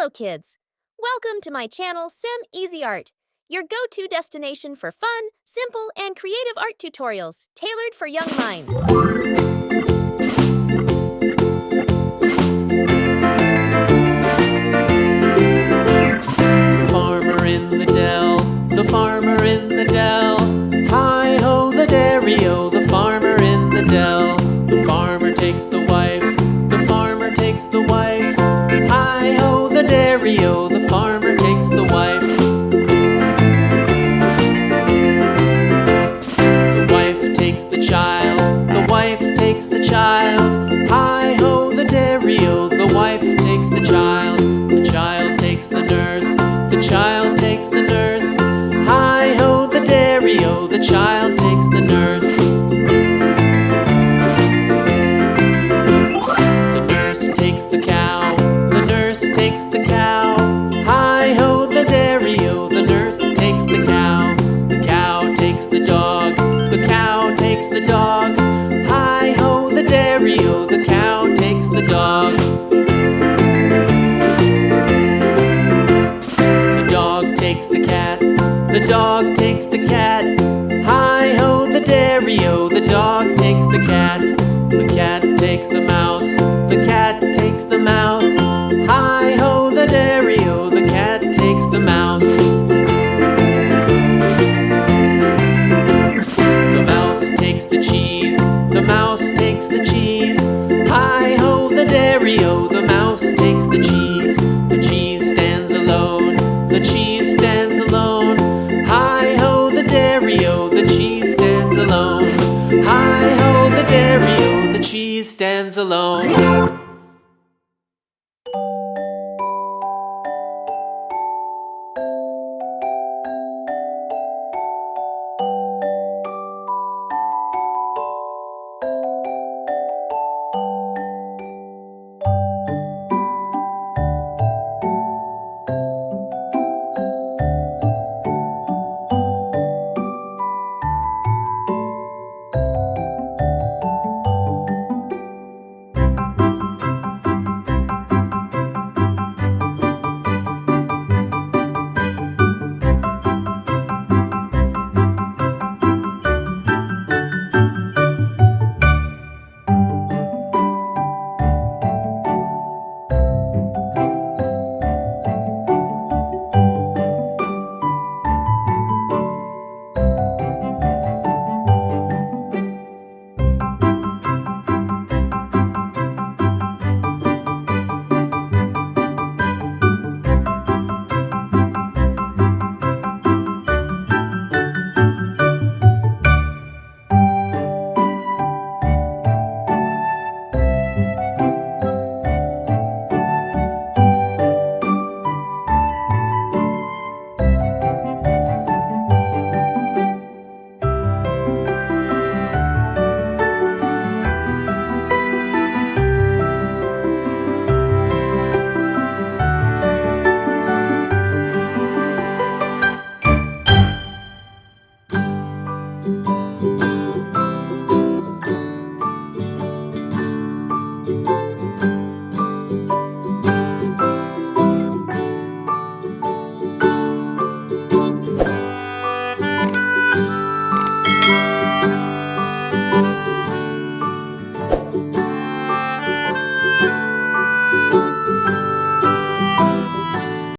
Hello kids! Welcome to my channel Sim Easy Art, your go-to destination for fun, simple, and creative art tutorials tailored for young minds. The farmer in the dell, the farmer in the dell. Hi-ho the dairy-o, the farmer in the dell. The farmer takes the wife, the farmer takes the wife. Hi-ho the dairy-o, the farmer takes the wife. The wife takes the child, the wife takes the child. Hi-ho the dairy-o, the wife takes the child. The child takes the nurse, the child takes the nurse. Hi-ho the dairy-o, the child